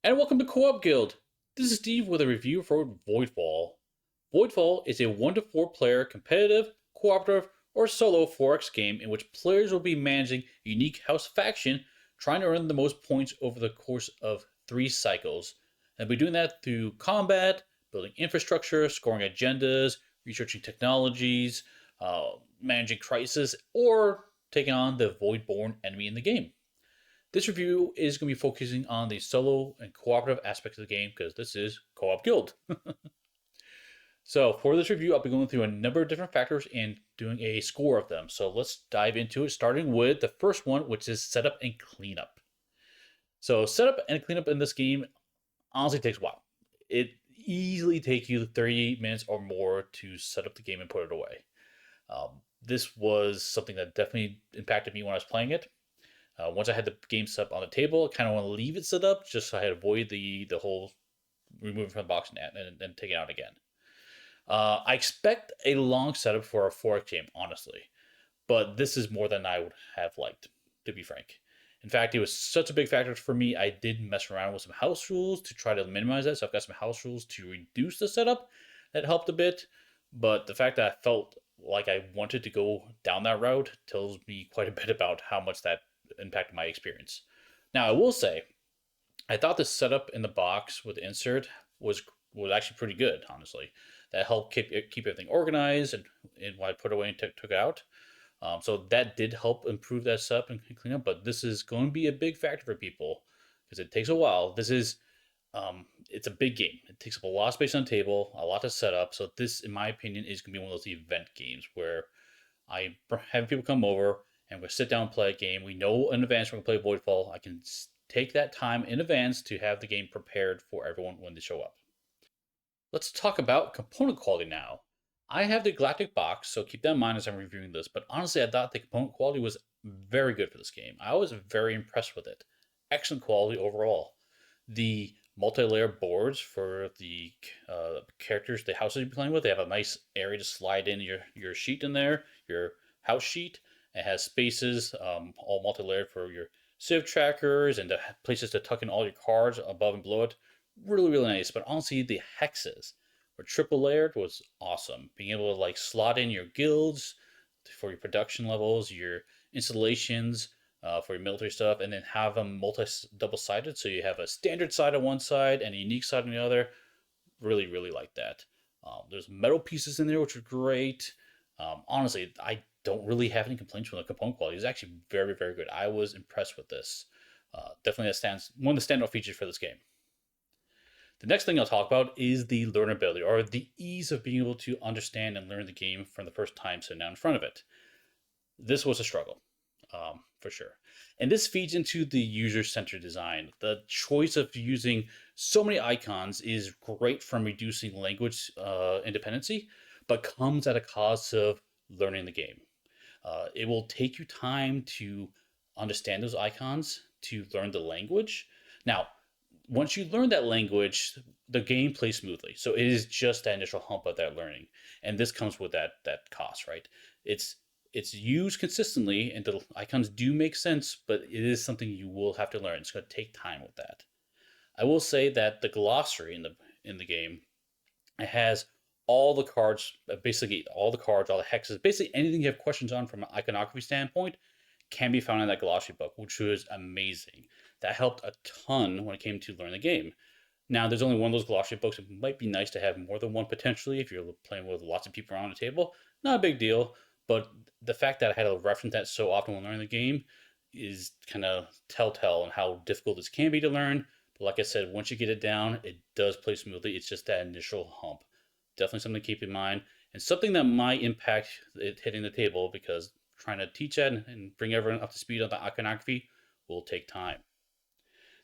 And welcome to Co-op Guild. This is Steve with a review for Voidfall. Voidfall is a 1 to 4 player competitive, cooperative, or solo 4X game in which players will be managing a unique house faction, trying to earn the most points over the course of 3 cycles. And we'll be doing that through combat, building infrastructure, scoring agendas, researching technologies, managing crisis, or taking on the Voidborn enemy in the game. This review is going to be focusing on the solo and cooperative aspects of the game because this is Co-op Guild. So for this review, I'll be going through a number of different factors and doing a score of them. So let's dive into it, starting with the first one, which is setup and cleanup. So setup and cleanup in this game honestly takes a while. It easily takes you 30 minutes or more to set up the game and put it away. This was something that definitely impacted me when I was playing it. Once I had the game set up on the table, I kind of want to leave it set up just so I avoid the whole removing from the box and taking it out again. I expect a long setup for a 4X game, honestly, but this is more than I would have liked, to be frank. In fact, it was such a big factor for me, I did mess around with some house rules to try to minimize that. So I've got some house rules to reduce the setup. That helped a bit, but the fact that I felt like I wanted to go down that route tells me quite a bit about how much that impacted my experience. Now, I will say, I thought the setup in the box with the insert was actually pretty good, honestly. That helped keep everything organized and what I put away and took it out. So that did help improve that setup and clean up. But this is going to be a big factor for people because it takes a while. It's a big game. It takes up a lot of space on the table, a lot to set up. So this, in my opinion, is going to be one of those event games where I have people come over and we'll sit down and play a game. We know in advance we're going to play Voidfall. I can take that time in advance to have the game prepared for everyone when they show up. Let's talk about component quality now. I have the Galactic box, so keep that in mind as I'm reviewing this, but honestly, I thought the component quality was very good for this game. I was very impressed with it. Excellent quality overall. The multi-layer boards for the characters, the houses you're playing with, they have a nice area to slide in your sheet in there, your house sheet. It has spaces, all multi-layered for your Civ trackers and the places to tuck in all your cards above and below it. Really, really nice. But honestly, the hexes were triple layered was awesome. Being able to like slot in your guilds for your production levels, your installations for your military stuff, and then have them double sided. So you have a standard side on one side and a unique side on the other. Really, really like that. There's metal pieces in there, which are great. Honestly, I don't really have any complaints from the component quality. It's actually very, very good. I was impressed with this. Definitely that stands one of the standout features for this game. The next thing I'll talk about is the learnability, or the ease of being able to understand and learn the game from the first time sitting down in front of it. This was a struggle, for sure. And this feeds into the user-centered design. The choice of using so many icons is great from reducing language independency, but comes at a cost of learning the game. It will take you time to understand those icons, to learn the language. Now, once you learn that language, the game plays smoothly. So it is just that initial hump of that learning, and this comes with that cost, right? It's used consistently, and the icons do make sense, but it is something you will have to learn. It's going to take time with that. I will say that the glossary in the game, it has all the cards, basically all the cards, all the hexes, basically anything you have questions on from an iconography standpoint can be found in that glossary book, which was amazing. That helped a ton when it came to learn the game. Now, there's only one of those glossary books. It might be nice to have more than one potentially if you're playing with lots of people around the table. Not a big deal, but the fact that I had to reference that so often when learning the game is kind of telltale on how difficult this can be to learn. But like I said, once you get it down, it does play smoothly. It's just that initial hump. Definitely something to keep in mind, and something that might impact it hitting the table because trying to teach that and bring everyone up to speed on the iconography will take time.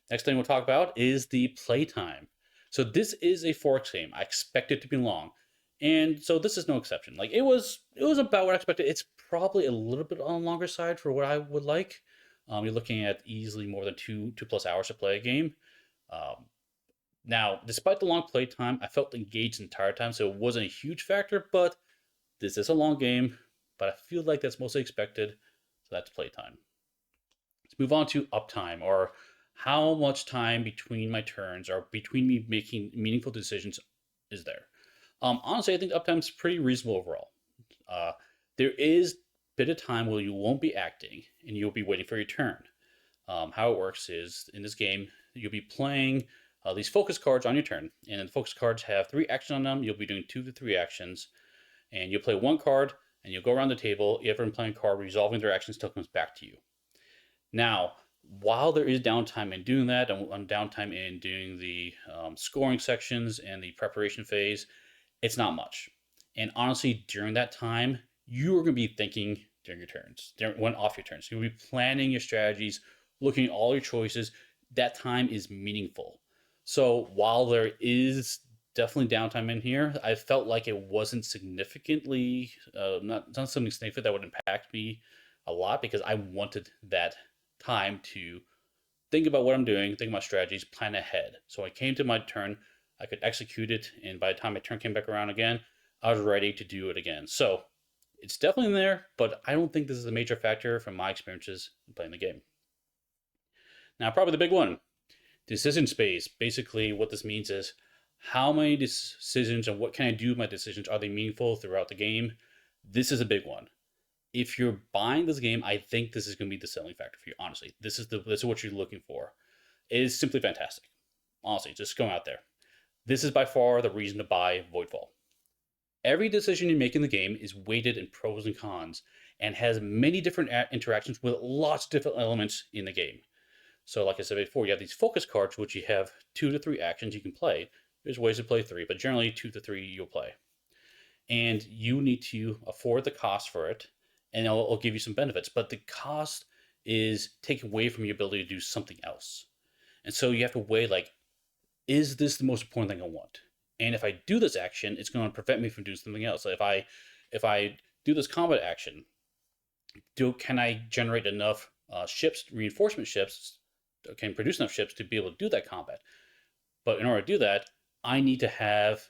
Next thing we'll talk about is the playtime. So this is a 4X game. I expect it to be long. And so this is no exception. Like it was about what I expected. It's probably a little bit on the longer side for what I would like. You're looking at easily more than two plus hours to play a game. Um, Now, despite the long play time, I felt engaged the entire time, so it wasn't a huge factor, but this is a long game, but I feel like that's mostly expected, so that's playtime. Let's move on to uptime, or How much time between my turns or between me making meaningful decisions is there? Honestly, I think uptime's pretty reasonable overall. Uh, there is a bit of time where you won't be acting and you'll be waiting for your turn. How it works is in this game, you'll be playing these focus cards on your turn, and the focus cards have 3 actions on them. You'll be doing 2 to 3 actions, and you'll play one card, and you'll go around the table. Everyone playing a card, resolving their actions until it comes back to you. Now, while there is downtime in doing that, and downtime in doing the scoring sections and the preparation phase, it's not much. And honestly, during that time, you are going to be thinking during your turns, when off your turns. You'll be planning your strategies, looking at all your choices. That time is meaningful. So while there is definitely downtime in here, I felt like it wasn't significantly, not something significant that would impact me a lot because I wanted that time to think about what I'm doing, think about strategies, plan ahead. So I came to my turn, I could execute it, and by the time my turn came back around again, I was ready to do it again. So it's definitely in there, but I don't think this is a major factor from my experiences in playing the game. Now, probably the big one, decision space. Basically, what this means is how many decisions and what can I do with my decisions? Are they meaningful throughout the game? This is a big one. If you're buying this game, I think this is going to be the selling factor for you. Honestly, this is what you're looking for. It is simply fantastic. Honestly, just go out there. This is by far the reason to buy Voidfall. Every decision you make in the game is weighted in pros and cons and has many different interactions with lots of different elements in the game. So, like I said before, you have these focus cards, which you have 2 to 3 actions you can play. There's ways to play 3, but generally 2 to 3 you'll play. And you need to afford the cost for it, and it'll give you some benefits. But the cost is taken away from your ability to do something else. And so you have to weigh like, is this the most important thing I want? And if I do this action, it's going to prevent me from doing something else. So if I do this combat action, can I generate enough ships, reinforcement ships, can produce enough ships to be able to do that combat? But in order to do that, I need to have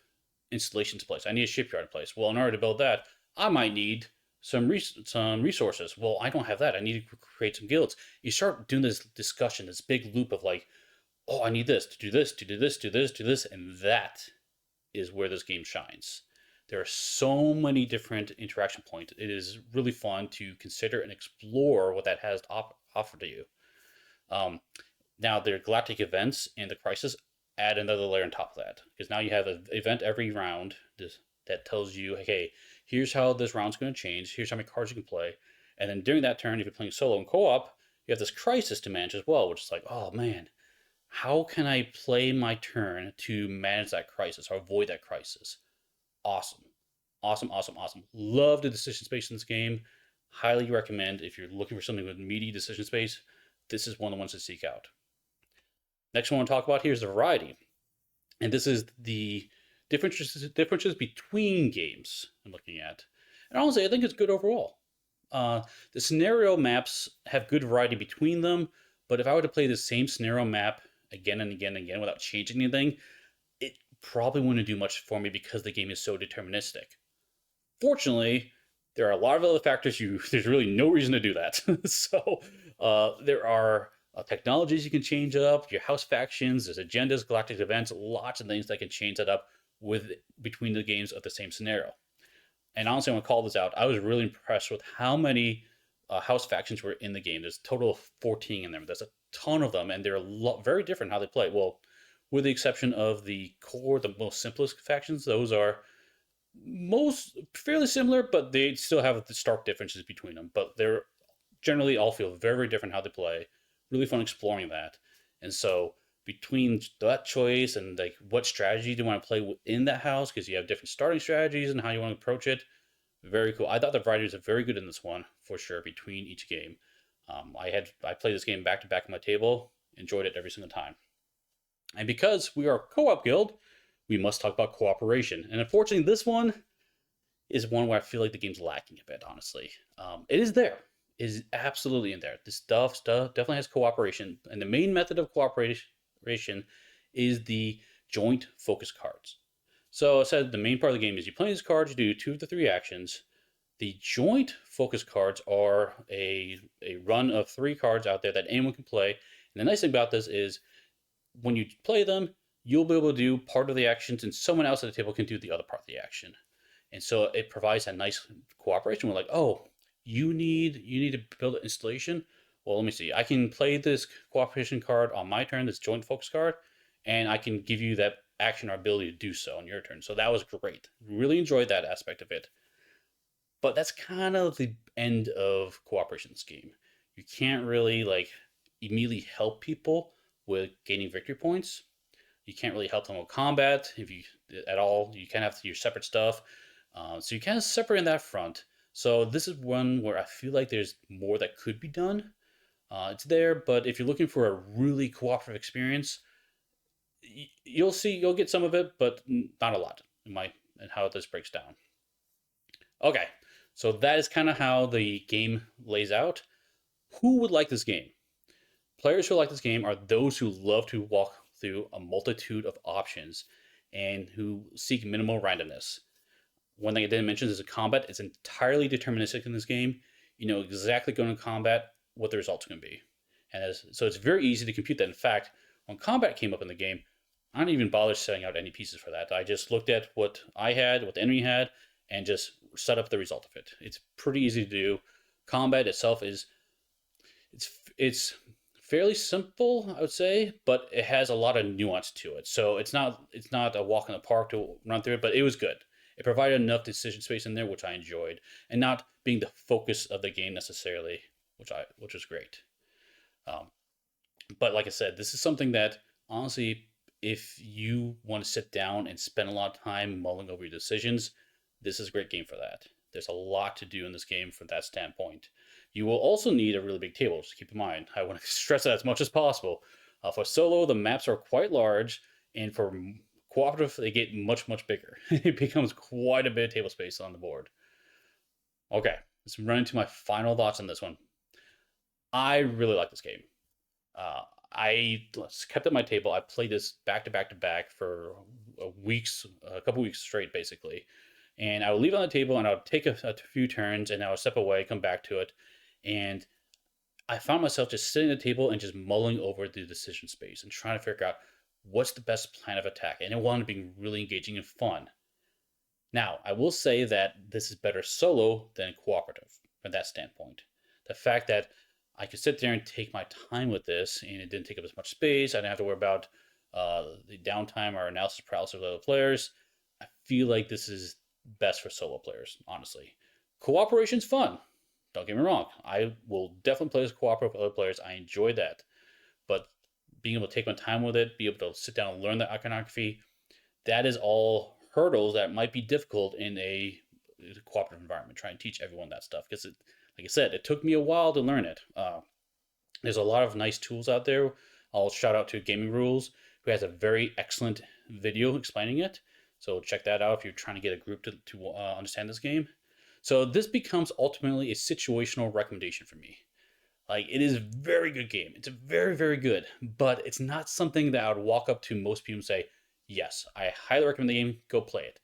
installations in place. I need a shipyard in place. Well, in order to build that, I might need some resources. Well, I don't have that. I need to create some guilds. You start doing this discussion, this big loop of like, oh, I need this to do this, to do this, to do this, to do this, and that is where this game shines. There are so many different interaction points. It is really fun to consider and explore what that has to offer to you. Um, Now, their galactic events and the crisis add another layer on top of that because now you have an event every round that tells you, okay, here's how this round's going to change. Here's how many cards you can play. And then during that turn, if you're playing solo and co-op, you have this crisis to manage as well, which is like, oh man, how can I play my turn to manage that crisis or avoid that crisis? Awesome. Awesome, awesome, awesome. Love the decision space in this game. Highly recommend if you're looking for something with meaty decision space, this is one of the ones to seek out. Next one I want to talk about here is the variety. And this is the differences between games I'm looking at. And honestly, I think it's good overall. The scenario maps have good variety between them, but if I were to play the same scenario map again and again and again without changing anything, it probably wouldn't do much for me because the game is so deterministic. Fortunately, there are a lot of other factors. There's really no reason to do that. So there are technologies you can change up, your house factions, there's agendas, galactic events, lots of things that can change that up with between the games of the same scenario. And honestly, I want to call this out. I was really impressed with how many house factions were in the game. There's a total of 14 in there. There's a ton of them, and they're very different how they play. Well, with the exception of the core, the most simplest factions, those are most fairly similar, but they still have the stark differences between them. But they're generally all feel very, very different how they play. Really fun exploring that. And so between that choice and like what strategy do you want to play within that house, because you have different starting strategies and how you want to approach it, very cool. I thought the variety was very good in this one for sure between each game. I played this game back to back on my table, enjoyed it every single time. And because we are a co-op guild, we must talk about cooperation. And unfortunately, this one is one where I feel like the game's lacking a bit. Honestly, it is there. It is absolutely in there. This stuff definitely has cooperation, and the main method of cooperation is the joint focus cards. So I said the main part of the game is you play these cards, you do 2 to 3 actions. The joint focus cards are a run of 3 cards out there that anyone can play, And the nice thing about this is when you play them, you'll be able to do part of the actions, and someone else at the table can do the other part of the action. And so it provides a nice cooperation. We're like, oh, you need to build an installation. Well, let me see. I can play this cooperation card on my turn, this joint focus card, and I can give you that action or ability to do so on your turn. So that was great. Really enjoyed that aspect of it. But that's kind of the end of cooperation in this game. You can't really like immediately help people with gaining victory points. You can't really help them with combat if you at all. You kind of have to do your separate stuff. So you kind of separate in that front. So this is one where I feel like there's more that could be done. It's there, but if you're looking for a really cooperative experience, you'll get some of it, but not a lot. In my and how this breaks down. Okay, so that is kind of how the game lays out. Who would like this game? Players who like this game are those who love to walk through a multitude of options and who seek minimal randomness. One thing I didn't mention is the combat is entirely deterministic in this game. You know exactly going to combat what the results are going to be. So it's very easy to compute that. In fact, when combat came up in the game, I didn't even bother setting out any pieces for that. I just looked at what I had, what the enemy had, and just set up the result of it. It's pretty easy to do. Combat itself it's fairly simple, I would say, but it has a lot of nuance to it. So it's not a walk in the park to run through it, but it was good. It provided enough decision space in there, which I enjoyed, and not being the focus of the game necessarily, which was great. Um, but like I said, this is something that honestly, if you want to sit down and spend a lot of time mulling over your decisions, this is a great game for that. There's a lot to do in this game from that standpoint. You will also need a really big table, just keep in mind. I want to stress that as much as possible. For solo, the maps are quite large, and for cooperative, they get much, much bigger. It becomes quite a bit of table space on the board. Okay, let's run into my final thoughts on this one. I really like this game. I kept at my table. I played this back to back to back for a couple weeks straight, basically. And I would leave it on the table, and I would take a few turns, and I would step away, come back to it, and I found myself just sitting at the table and just mulling over the decision space and trying to figure out what's the best plan of attack. And it wanted to be really engaging and fun. Now, I will say that this is better solo than cooperative from that standpoint. The fact that I could sit there and take my time with this, and it didn't take up as much space. I didn't have to worry about the downtime or analysis paralysis of other players. I feel like this is best for solo players, honestly. Cooperation's fun. Don't get me wrong. I will definitely play this cooperative with other players. I enjoy that. But being able to take my time with it, be able to sit down and learn the iconography, that is all hurdles that might be difficult in a cooperative environment. Try and teach everyone that stuff because, like I said, it took me a while to learn it. There's a lot of nice tools out there. I'll shout out to Gaming Rules, who has a very excellent video explaining it. So check that out if you're trying to get a group to understand this game. So this becomes ultimately a situational recommendation for me. Like it is a very good game. It's a very, very good, but it's not something that I would walk up to most people and say, yes, I highly recommend the game. Go play it.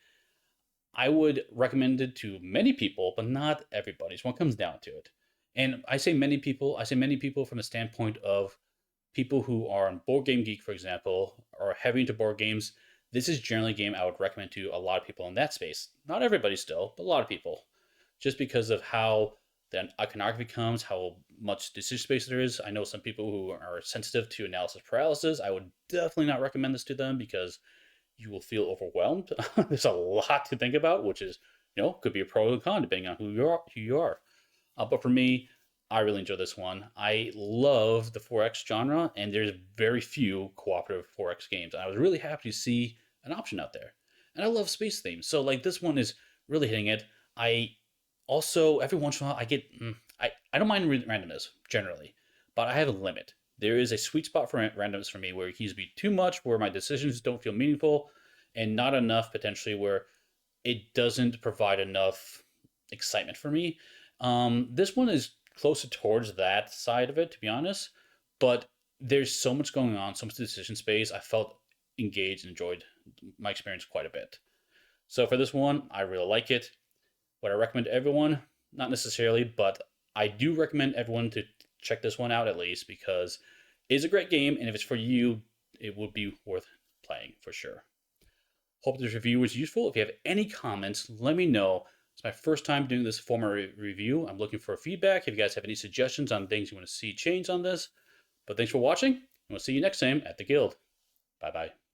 I would recommend it to many people, but not everybody. It's when it comes down to it. And I say many people. I say many people from the standpoint of people who are on Board Game Geek, for example, or heavy into board games. This is generally a game I would recommend to a lot of people in that space. Not everybody still, but a lot of people. Just because of how the iconography comes, how much decision space there is. I know some people who are sensitive to analysis paralysis. I would definitely not recommend this to them because you will feel overwhelmed. There's a lot to think about, which is, could be a pro and con depending on who you are. But for me, I really enjoy this one. I love the 4X genre, and there's very few cooperative 4X games. And I was really happy to see an option out there. And I love space themes, so like this one is really hitting it. I also every once in a while I don't mind randomness generally, but I have a limit. There is a sweet spot for randomness for me where it needs to be too much, where my decisions don't feel meaningful, and not enough potentially where it doesn't provide enough excitement for me. This one is closer towards that side of it, to be honest. But there's so much going on, so much decision space. I felt engaged and enjoyed my experience quite a bit. So for this one, I really like it. Would I recommend to everyone? Not necessarily, but I do recommend everyone to check this one out at least because It is a great game, and if it's for you, it would be worth playing for sure. Hope this review was useful. If you have any comments, let me know. It's my first time doing this formal review. I'm looking for feedback. If you guys have any suggestions on things you want to see change on this. But thanks for watching, and we'll see you next time at the Guild. Bye bye.